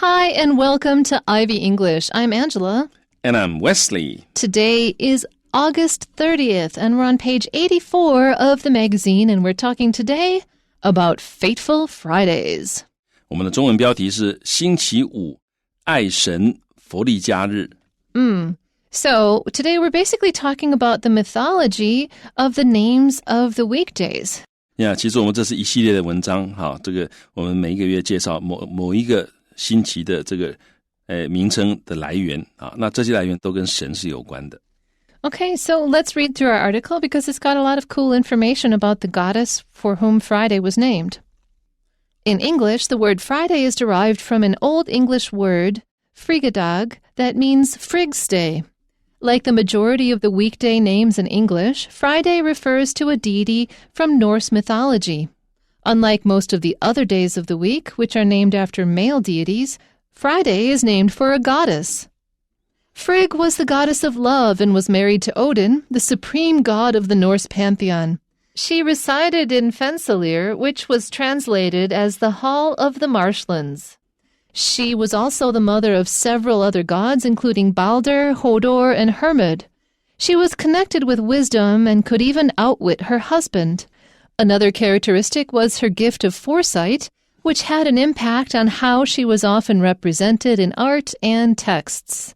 Hi, and welcome to Ivy English. I'm Angela. And I'm Wesley. Today is August 30th, and we're on page 84 of the magazine, and we're talking today about Fateful Fridays. 我们的中文标题是星期五爱神弗丽嘉日。So today we're basically talking about the mythology of the names of the weekdays. 其实我们这是一系列的文章，这个我们每一个月介绍某一个星期的这个名称的来源那这些来源都跟神是有关的。Okay, so let's read through our article because it's got a lot of cool information about the goddess for whom Friday was named. In English, the word Friday is derived from an Old English word, frigadag, that means Frig's Day. Like the majority of the weekday names in English, Friday refers to a deity from Norse mythology. Unlike most of the other days of the week, which are named after male deities, Friday is named for a goddess. Frigg was the goddess of love and was married to Odin, the supreme god of the Norse pantheon. She resided in Fensalir, which was translated as the Hall of the Marshlands. She was also the mother of several other gods, including Balder, Hodor, and Hermod. She was connected with wisdom and could even outwit her husband. Another characteristic was her gift of foresight, which had an impact on how she was often represented in art and texts.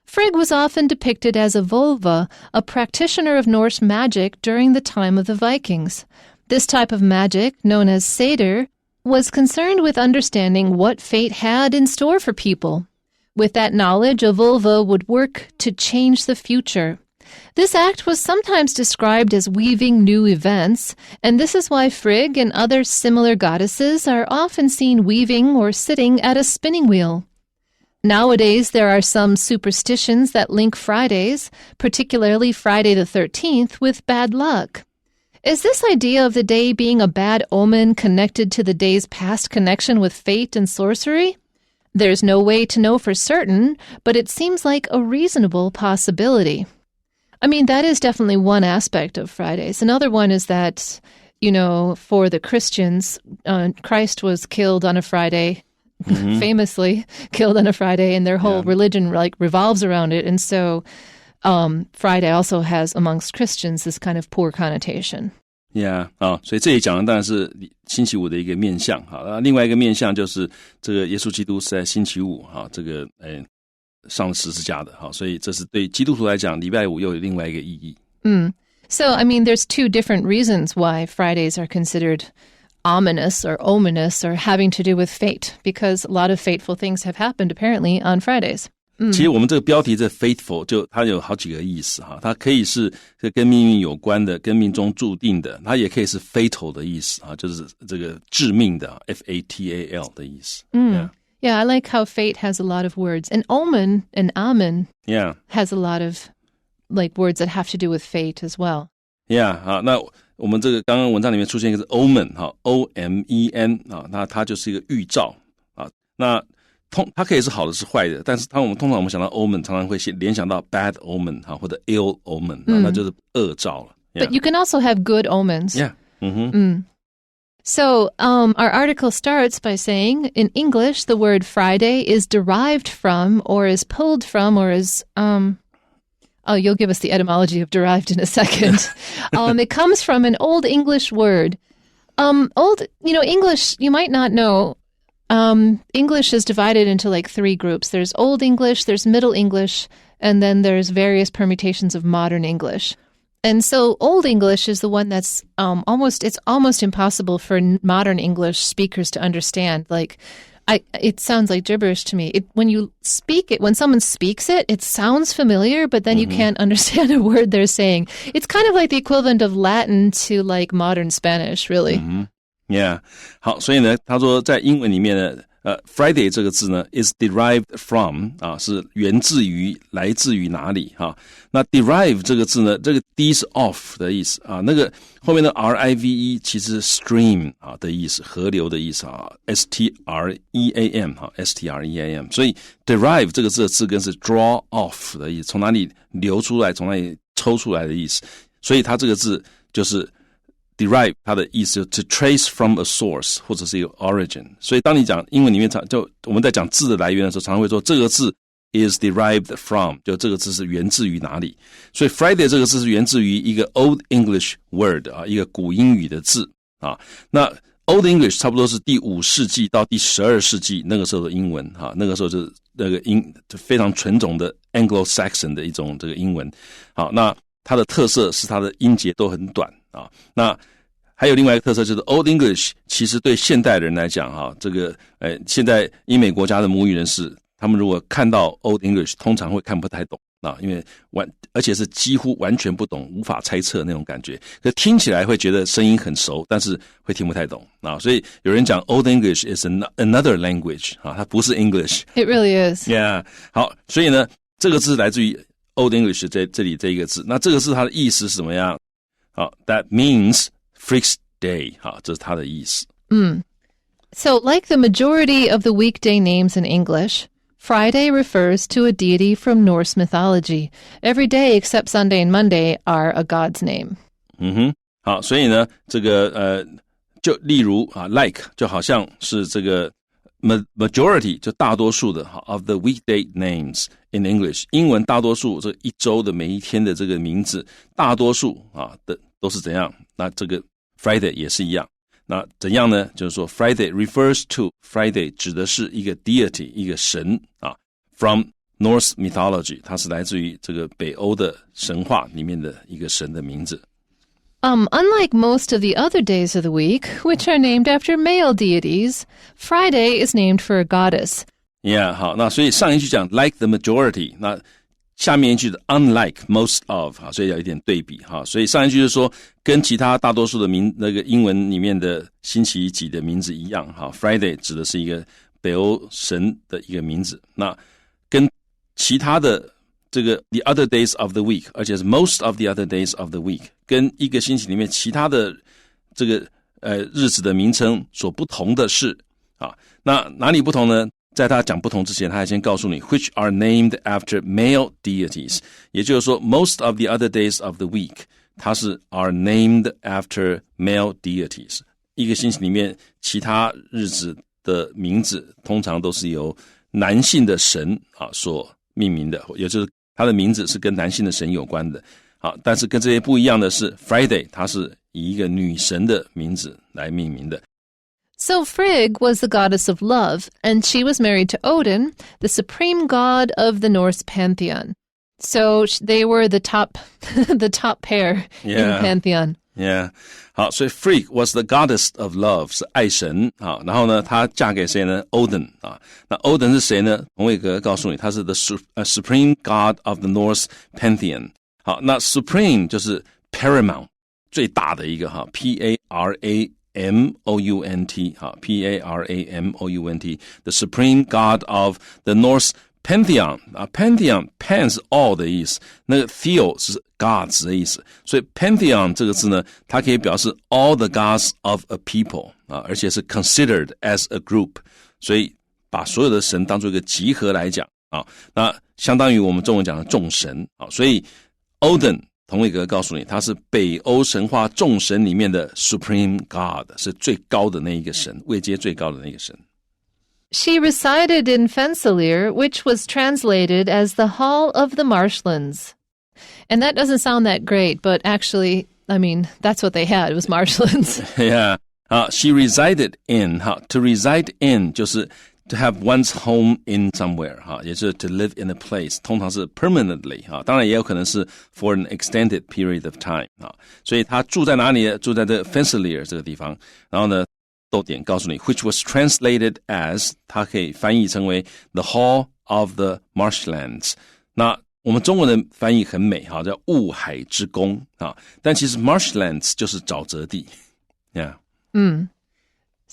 Frigg was often depicted as a vulva, a practitioner of Norse magic during the time of the Vikings. This type of magic, known as satyr, was concerned with understanding what fate had in store for people. With that knowledge, a vulva would work to change the future. This act was sometimes described as weaving new events, and this is why Frigg and other similar goddesses are often seen weaving or sitting at a spinning wheel. Nowadays, there are some superstitions that link Fridays, particularly Friday the 13th, with bad luck. Is this idea of the day being a bad omen connected to the day's past connection with fate and sorcery? There's no way to know for certain, but it seems like a reasonable possibility. I mean, that is definitely one aspect of Fridays. Another one is that, for the Christians, Christ was killed on a Friday. Famously killed on a Friday, and their whole religion revolves around it. And so Friday also has amongst Christians this kind of poor connotation. Yeah, 所以这里讲的当然是星期五的一个面向另外一个面向就是这个耶稣基督是在星期五这个上了十字架的所以这是对基督徒来讲礼拜五又有另外一个意义。So, I mean, there's two different reasons why Fridays are considered ominous or having to do with fate, because a lot of fateful things have happened apparently on Fridays. 其实我们这个标题这 faithful 就它有好几个意思它可以是跟命运有关的，跟命中注定的，它也可以是 fatal 的意思就是这个致命的 fatal 的意思。Yeah, I like how fate has a lot of words. And omen and amen has a lot of words that have to do with fate as well. Yeah, 那我们这个刚刚文章里面出现一个是 omen O-M-E-N 那它就是一个预兆那它可以是好的是坏的，但是通常我们想到 omen 常常会联想到 bad omen 或者 ill omen 那就是恶兆了。But you can also have good omens. Yeah. So our article starts by saying, in English, the word Friday is derived from or is pulled from or is... you'll give us the etymology of derived in a second. It comes from an Old English word. English, you might not know, English is divided into three groups. There's Old English, there's Middle English, and then there's various permutations of Modern English. And so Old English is the one that's almost impossible for modern English speakers to understand. It sounds like gibberish to me. When someone speaks it, it sounds familiar, but then you can't understand a word they're saying. It's kind of like the equivalent of Latin to modern Spanish, really. Yeah. 好，所以呢，他说在英文里面呢Friday 这个字呢 is derived from 是源自于来自于哪里那 derive 这个字呢这个 D 是 off 的意思那个后面的 R-I-V-E 其实是 stream 的意思河流的意思S-T-R-E-A-M S-T-R-E-A-M 所以 derive 这个字的字根是 draw off 的意思从哪里流出来从哪里抽出来的意思所以它这个字就是 derive 它的意思就 to trace from a source 或者是一个 origin， 所以当你讲英文里面就我们在讲字的来源的时候，常常会说这个字 is derived from， 就这个字是源自于哪里。所以 Friday 这个字是源自于一个 Old English word 啊，一个古英语的字啊。那 Old English 差不多是第5世纪到第12世纪那个时候的英文啊，那个时候就是那个非常纯种的 Anglo-Saxon 的一种这个英文。好，那它的特色是它的音节都很短啊。那还有另外一个特色就是 Old English 其实对现代人来讲哈，这个现在英美国家的母语人士，他们如果看到 Old English 通常会看不太懂啊，因为而且是几乎完全不懂，无法猜测那种感觉。可听起来会觉得声音很熟，但是会听不太懂啊。所以有人讲 Old English is another language 啊，它不是 English。 It really is. Yeah， 好，所以呢，这个字来自于 Old English 这里这一个字。那这个字它的意思是怎么样？好 ，That means Freak's Day， 好，这是它的意思。So, like the majority of the weekday names in English, Friday refers to a deity from Norse mythology. Every day except Sunday and Monday are a god's name. 好，所以呢，这个就例如啊 ，like 就好像是这个 majority 就大多数的 of the weekday names in English， 英文大多数这一周的每一天的这个名字，大多数啊的都是怎样？那这个 Friday 也是一样。那怎样呢？就是说 Friday refers to Friday 指的是一个 deity 一个神啊 from Norse mythology， 它是来自于这个北欧的神话里面的一个神的名字。Unlike most of the other days of the week, which are named after male deities, Friday is named for a goddess. Yeah， 好，那所以上一句讲 like the majority， 那下面一句的 unlike most of， 所以要有一点对比哈。所以上一句就是说跟其他大多数的那个英文里面的星期几的名字一样哈 ，Friday 指的是一个北欧神的一个名字。那跟其他的这个 the other days of the week， 而且是 most of the other days of the week， 跟一个星期里面其他的这个日子的名称所不同的是啊，那哪里不同呢？在他讲不同之前，他还先告诉你 which are named after male deities， 也就是说 most of the other days of the week 它是 are named after male deities， 一个星期里面其他日子的名字通常都是由男性的神啊所命名的，也就是他的名字是跟男性的神有关的。好，但是跟这些不一样的是 Friday 它是以一个女神的名字来命名的。So Frigg was the goddess of love, and she was married to Odin, the supreme god of the Norse pantheon. So they were the top pair in the pantheon. Yeah， 好，所以 Frigg was the goddess of love， 是爱神啊。然后呢，她嫁给谁呢 ？Odin 啊。那 Odin 是谁呢？洪伟哥告诉你，他是 the supreme god of the Norse pantheon。好，那 supreme 就是 paramount 最大的一个哈 ，P-A-R-A-M-O-U-N-T 哈 ，P-A-R-A-M-O-U-N-T the supreme god of the Norse pantheon 啊 ，pantheon pan 是 all 的意思，那个 theo 是 gods 的意思，所以 pantheon 这个字呢，它可以表示 all the gods of a people 啊，而且是 considered as a group， 所以把所有的神当作一个集合来讲啊，那相当于我们中文讲的众神啊，所以 Odin 同伟格告诉你，他是北欧神话众神里面的 supreme god， 是最高的那一个神，位阶最高的那个神。She resided in Fensalir, which was translated as the Hall of the Marshlands. And that doesn't sound that great, but actually, I mean, that's what they had. It was marshlands. Yeah. She resided in. To reside in 就是to have one's home in somewhere 也就是 to live in a place 通常是 permanently 当然也有可能是 for an extended period of time 所以他住在哪里呢？住在这 Fensalir 这个地方，然后呢逗点告诉你 which was translated as 它可以翻译成为 the Hall of the Marshlands。 那我们中文的翻译很美叫雾海之宫但其实 Marshlands 就是沼泽地 Yeah。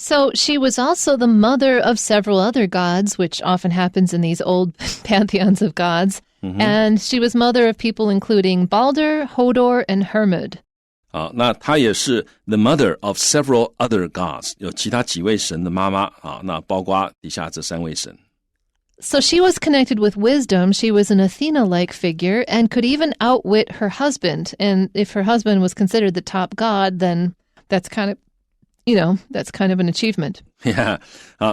So she was also the mother of several other gods, which often happens in these old pantheons of gods. And she was mother of people including Balder, Hodor, and Hermod. 那她也是 the mother of several other gods， 有其他几位神的妈妈那包括底下这3位神。So she was connected with wisdom. She was an Athena-like figure and could even outwit her husband. And if her husband was considered the top god, then that's kind of an achievement. Yeah.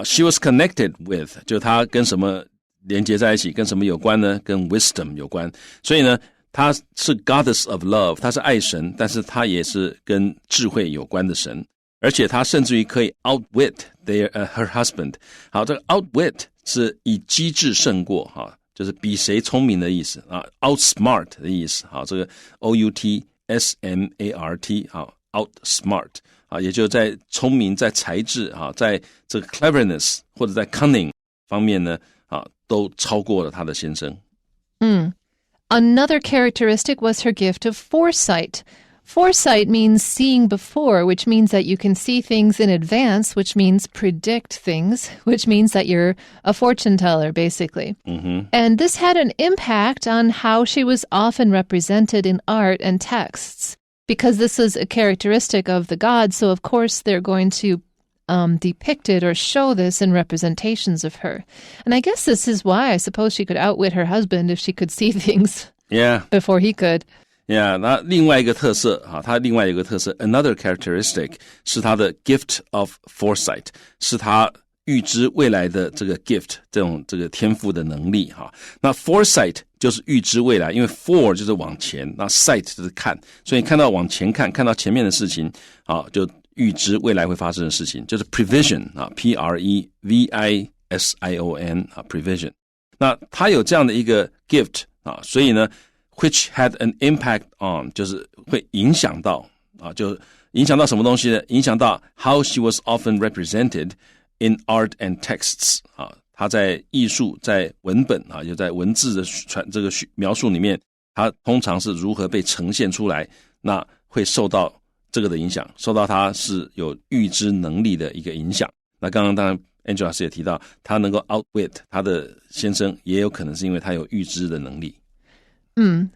She was connected with 就她跟什么连接在一起，跟什么有关呢？跟 wisdom 有关。所以呢，她是 goddess of love， 她是爱神，但是她也是跟智慧有关的神，而且她甚至于可以 outwit her husband。好，这个 outwit 是以机智胜过，就是比谁聪明的意思outsmart 的意思。好，这个 outsmart 好 outsmart 也就是在聪明，在才智在这个 cleverness 或者在 cunning 方面呢都超过了她的先生。Another characteristic was her gift of foresight. Foresight means seeing before, which means that you can see things in advance, which means predict things, which means that you're a fortune teller, basically. And this had an impact on how she was often represented in art and texts, because this is a characteristic of the gods, so of course they're going to depict it or show this in representations of her. And I guess this is why I suppose she could outwit her husband if she could see things before he could.Yeah, 那另外一个特色它另外一个特色 another characteristic 是它的 gift of foresight， 是它预知未来的这个 gift 这个天赋的能力那 foresight 就是预知未来，因为 for 就是往前，那 sight 就是看，所以你看到往前看到前面的事情就预知未来会发生的事情，就是 prevision Prevision prevision。那它有这样的一个 gift所以呢which had an impact on 就是会影响到就影响到什么东西呢？影响到 how she was often represented in art and texts 她在艺术在文本就在文字的这个描述里面，她通常是如何被呈现出来，那会受到这个的影响，受到她是有预知能力的一个影响。那刚刚当然 Angela 老师也提到，她能够 outwit 她的先生，也有可能是因为她有预知的能力。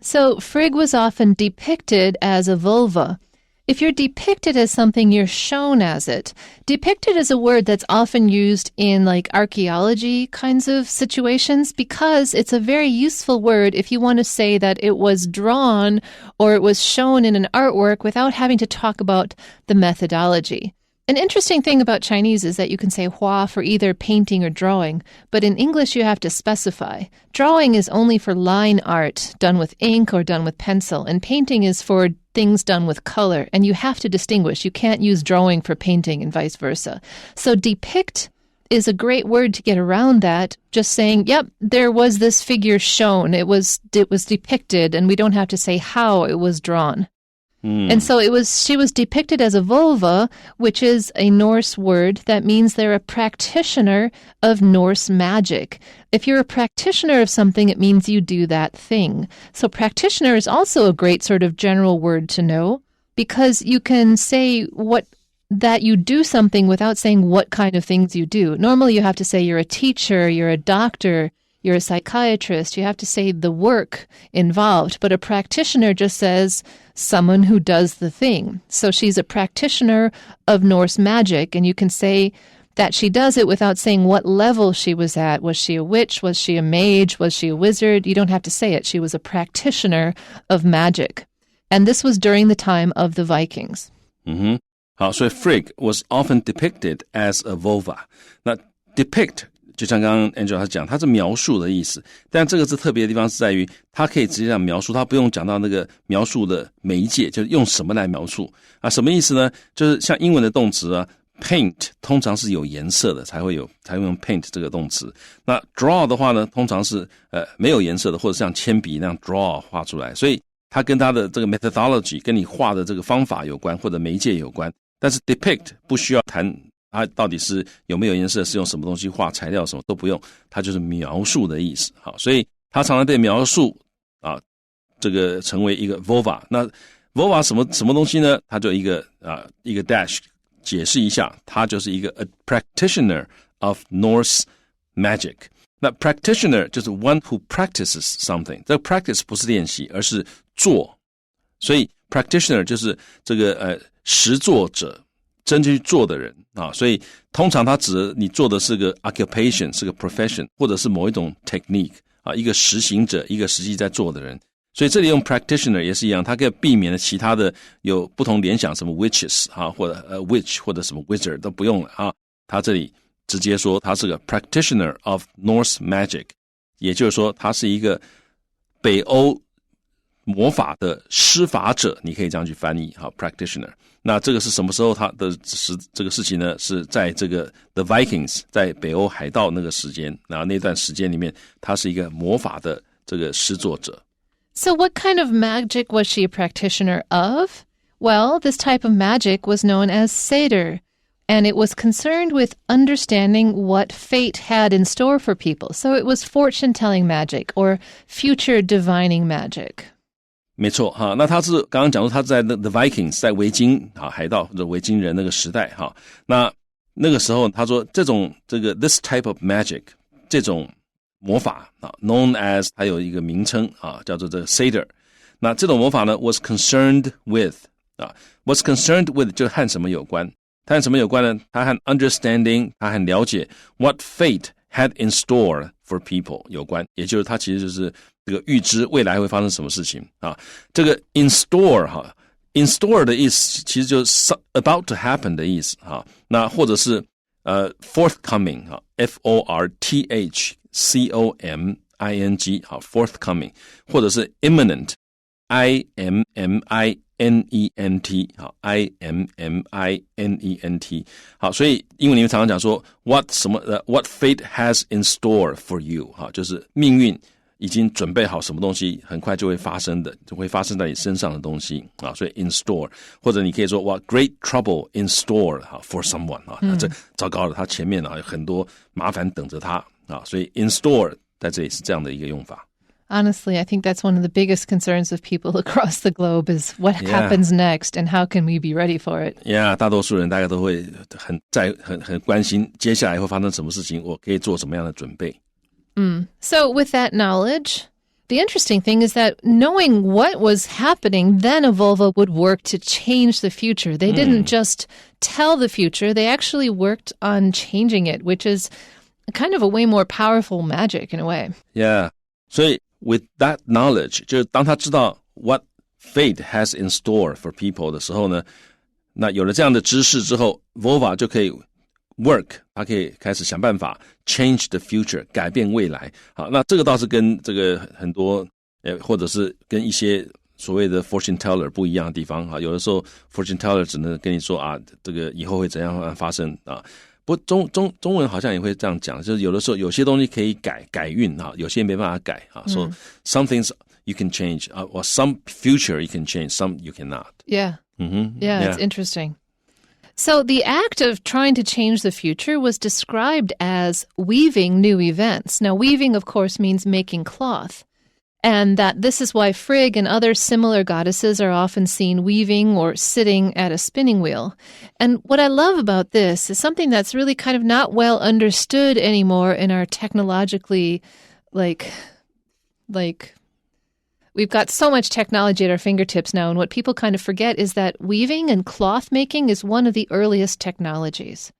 So Frigg was often depicted as a vulva. If you're depicted as something, you're shown as it. Depicted is a word that's often used in like archaeology kinds of situations because it's a very useful word if you want to say that it was drawn or it was shown in an artwork without having to talk about the methodology.An interesting thing about Chinese is that you can say hua for either painting or drawing, but in English you have to specify. Drawing is only for line art, done with ink or done with pencil, and painting is for things done with color, and you have to distinguish. You can't use drawing for painting and vice versa. So depict is a great word to get around that, just saying, yep, there was this figure shown, it was depicted, and we don't have to say how it was drawn.And so she was depicted as a vulva, which is a Norse word that means they're a practitioner of Norse magic. If you're a practitioner of something, it means you do that thing. So practitioner is also a great sort of general word to know because you can say that you do something without saying what kind of things you do. Normally you have to say you're a teacher, you're a doctor,You're a psychiatrist. You have to say the work involved. But a practitioner just says someone who does the thing. So she's a practitioner of Norse magic, and you can say that she does it without saying what level she was at. Was she a witch? Was she a mage? Was she a wizard? You don't have to say it. She was a practitioner of magic. And this was during the time of the Vikings. 好，所以 Frigg was often depicted as a vulva. 那 depict就像刚刚 Angela 讲，它是描述的意思，但这个是特别的地方是在于，它可以直接这样描述，它不用讲到那个描述的媒介，就是用什么来描述什么意思呢？就是像英文的动词paint 通常是有颜色的，才会用 paint 这个动词。那 draw 的话呢，通常是没有颜色的，或者像铅笔那样 draw 画出来，所以它跟它的这个 methodology 跟你画的这个方法有关，或者媒介有关。但是 depict 不需要谈它到底是有没有颜色，是用什么东西画，材料什么都不用，它就是描述的意思。好，所以它常常被描述这个成为一个 vulva。那 vulva 什么东西呢？它就一个 dash 解释一下，它就是一个 a practitioner of Norse magic。那 practitioner 就是 one who practices something。这个 practice 不是练习，而是做，所以 practitioner 就是这个实作者。真去做的人所以通常他指你做的是个 occupation， 是个 profession， 或者是某一种 technique一个实行者，一个实际在做的人。所以这里用 practitioner 也是一样，它可以避免了其他的有不同联想，什么 witches 或者witch 或者什么 wizard 都不用了啊。它这里直接说它是个 practitioner of Norse magic， 也就是说他是一个北欧魔法的施法者，你可以这样去翻译practitioner。那这个是什么时候他的这个事情呢？是在这个 The Vikings 在北欧海盗那个时间，那段时间里面他是一个魔法的这个施作者。So what kind of magic was she a practitioner of? Well, this type of magic was known as Seder, and it was concerned with understanding what fate had in store for people. So it was fortune-telling magic or future divining magic. 没错哈，那他是刚刚讲说他在 The Vikings 在维京海盗或者维京人那个时代哈，那个时候他说这个 this type of magic 这种魔法known as 它有一个名称叫做这个 Seder。那这种魔法呢 was concerned with was concerned with 就和什么有关？它和什么有关呢？它和 understanding 它和了解 what fate had in store for people 有关，也就是它其实就是这个预知未来会发生什么事情这个 in store in store 的意思其实就是 about to happen 的意思那或者是forthcoming forthcoming forthcoming 或者是 imminent imminent imminent 好，所以英文里面常常讲说 what fate has in store for you 就是命运已经准备好什么东西很快就会发生的，就会发生在你身上的东西所以 in store 或者你可以说 what great trouble in store for someone 这糟糕了，他前面有很多麻烦等着他所以 in store 在这里是这样的一个用法。Honestly, I think that's one of the biggest concerns of people across the globe is what happens next and how can we be ready for it? Yeah, 大多数人大概都会很关心接下来会发生什么事情，我可以做什么样的准备。So with that knowledge, the interesting thing is that knowing what was happening, then a Volva would work to change the future. They didn't just tell the future, they actually worked on changing it, which is kind of a way more powerful magic in a way. Yeah, 所以with that knowledge 就是当他知道 what fate has in store for people 的时候呢，那有了这样的知识之后 Volva 就可以 work 他可以开始想办法 change the future 改变未来。好，那这个倒是跟这个很多或者是跟一些所谓的 fortune teller 不一样的地方有的时候 fortune teller 只能跟你说这个以后会怎样发生不过中文好像也会这样讲，就是有的时候有些东西可以改运有些没办法改so some things you can change or some future you can change, some you cannot. Yeah. It's interesting. So the act of trying to change the future was described as weaving new events. Now, weaving, of course, means making cloth. And that this is why Frigg and other similar goddesses are often seen weaving or sitting at a spinning wheel. And what I love about this is something that's really kind of not well understood anymore in our technologically, like we've got so much technology at our fingertips now, and what people kind of forget is that weaving and cloth making is one of the earliest technologies.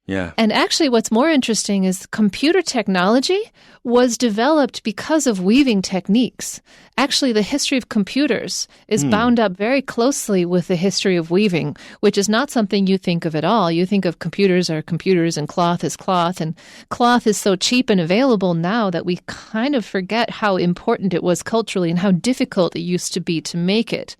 Yeah. And actually what's more interesting is computer technology was developed because of weaving techniques. Actually, the history of computers is bound up very closely with the history of weaving, which is not something you think of at all. You think of computers are computers and cloth is cloth so cheap and available now that we kind of forget how important it was culturally and how difficult it used to be to make it.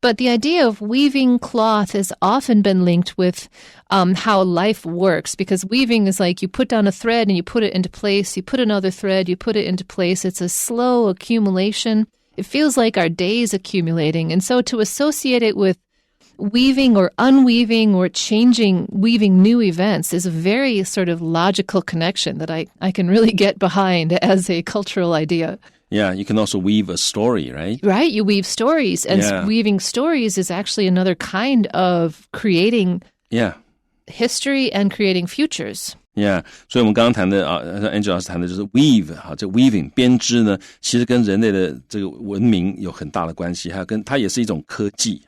But the idea of weaving cloth has often been linked with how life works, because weaving is like you put down a thread and you put it into place, you put another thread, you put it into place. It's a slow accumulation. It feels like our days accumulating. And so to associate it with weaving or unweaving or weaving new events is a very sort of logical connection that I can really get behind as a cultural idea. Yeah, you can also weave a story, right? Right, you weave stories. And weaving stories is actually another kind of creating history and creating futures. Yeah, 所以我们刚刚谈的Angela 老师谈的就是 weave 这 weaving 编织呢，其实跟人类的这个文明有很大的关系，还有它也是一种科技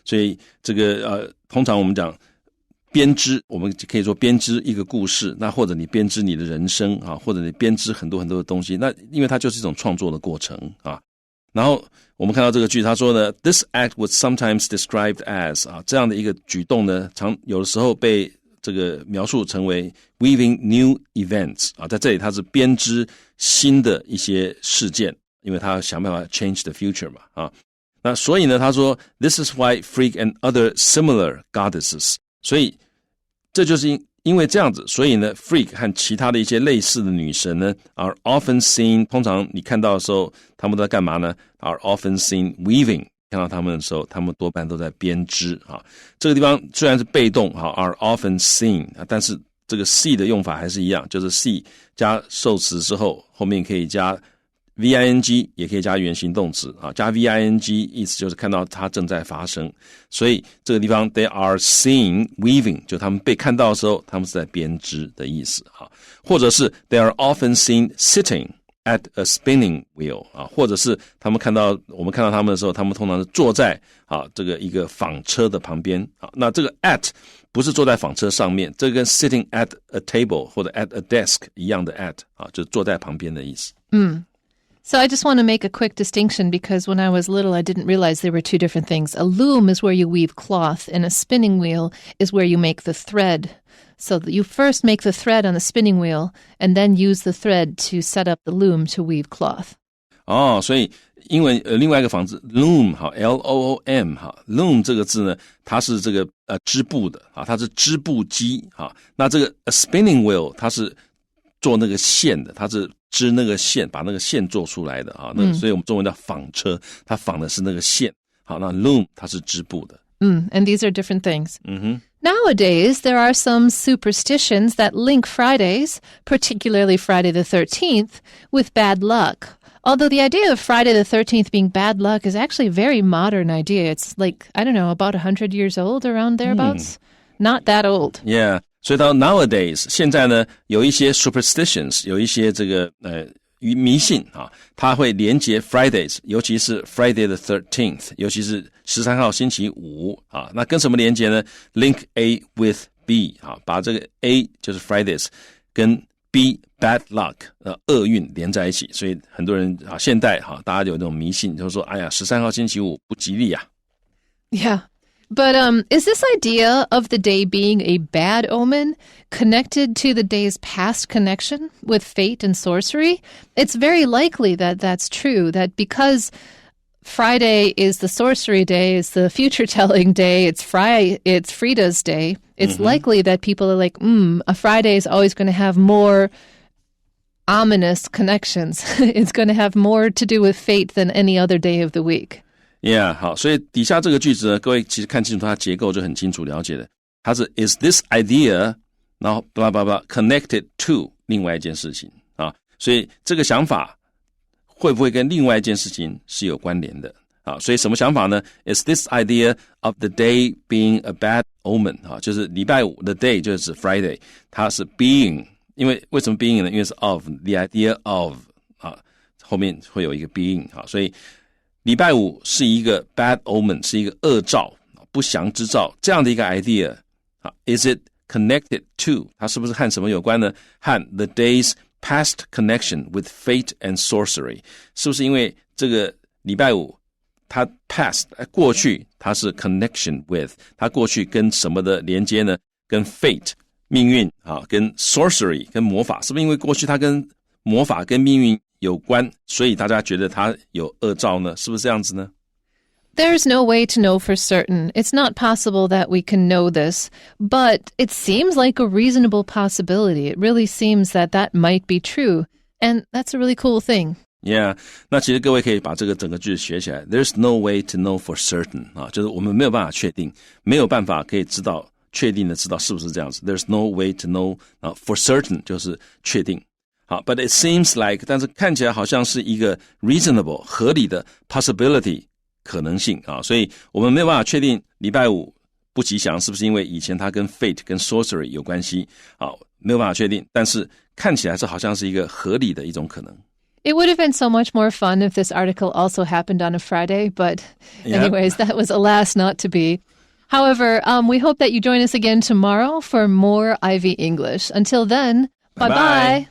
所以这个通常我们讲编织，我们可以说编织一个故事，那或者你编织你的人生或者你编织很多很多的东西，那因为它就是一种创作的过程然后我们看到这个句，他说呢 ，This act was sometimes described as 这样的一个举动呢，有的时候被这个描述成为 weaving new events 在这里它是编织新的一些事件，因为他想办法 change the future 嘛那所以呢，他说 This is why Frigg and other similar goddesses， 所以这就是因为这样子，所以呢 Frigg 和其他的一些类似的女神呢 are often seen， 通常你看到的时候他们都在干嘛呢？ are often seen weaving， 看到他们的时候他们多半都在编织这个地方虽然是被动are often seen， 但是这个 see 的用法还是一样，就是 see 加受词之后后面可以加 VING， 也可以加原形动词加 VING 意思就是看到它正在发生，所以这个地方 they are seen weaving 就他们被看到的时候他们是在编织的意思或者是 they are often seen sitting at a spinning wheel 或者是我们看到他们的时候他们通常是坐在这个一个纺车的旁边那这个 at 不是坐在纺车上面，这跟 sitting at a table 或者 at a desk 一样的 at 就是坐在旁边的意思So I just want to make a quick distinction because when I was little, I didn't realize there were two different things. A loom is where you weave cloth, and a spinning wheel is where you make the thread. So you first make the thread on the spinning wheel, and then use the thread to set up the loom to weave cloth. 所以英文另外一个房子 loom L-O-O-M loom 这个字呢，它是这个织布的它是织布机那这个 a spinning wheel 它是做那个线的，它是织那个线，把那个线做出来的所以我们中文叫纺车，它纺的是那个线那 loom 它是织布的and these are different things. Nowadays, there are some superstitions that link Fridays, particularly Friday the 13th, with bad luck. Although the idea of Friday the 13th being bad luck is actually a very modern idea. It's like, I don't know, about 100 years old, around thereabouts? Not that old. Yeah. 所以到 nowadays 现在呢有一些 superstitions 有一些这个迷信它会连结 Fridays 尤其是 Friday the 13th 尤其是13号星期五那跟什么连结呢 link A with B 把这个 A 就是 Fridays 跟 B bad luck 厄运连在一起，所以很多人现代大家有那种迷信就是说哎呀13号星期五不吉利Yeah.But is this idea of the day being a bad omen connected to the day's past connection with fate and sorcery? It's very likely that that's true, that because Friday is the sorcery day, it's the future-telling day, it's Frida's day, it's likely that people are like, a Friday is always going to have more ominous connections. It's going to have more to do with fate than any other day of the week.Yeah, 好，所以底下这个句子呢，各位其实看清楚它结构就很清楚了解的。它是 is this idea， 然后 blah blah blah connected to 另外一件事情所以这个想法会不会跟另外一件事情是有关联的所以什么想法呢 ？Is this idea of the day being a bad omen 就是礼拜五 the day 就是 Friday， 它是 being， 因为为什么 being 呢？因为是 of the idea of 后面会有一个 being 所以。礼拜五是一个 bad omen， 是一个恶兆，不祥之兆，这样的一个 idea is it connected to 它是不是和什么有关呢？和 the day's past connection with fate and sorcery 是不是因为这个礼拜五它 past 过去它是 connection with 它过去跟什么的连接呢？跟 fate 命运跟 sorcery 跟魔法，是不是因为过去它跟魔法跟命运有关，所以大家觉得它有恶兆呢？是不是这样子呢？ There's no way to know for certain. It's not possible that we can know this, but it seems like a reasonable possibility. It really seems that that might be true, and that's a really cool thing. Yeah, 那其实各位可以把这个整个句子学起来。There's no way to know for certain 就是我们没有办法确定，没有办法可以知道确定的知道是不是这样子。There's no way to know for certain 就是确定。But it seems like 但是看起来好像是一个 reasonable 合理的 possibility 可能性所以我们没有办法确定礼拜五不吉祥是不是因为以前它跟 fate 跟 sorcery 有关系没有办法确定，但是看起来这好像是一个合理的一种可能。It would have been so much more fun if this article also happened on a Friday, but anyways, that was alas not to be. However, we hope that you join us again tomorrow for more Ivy English. Until then, bye-bye.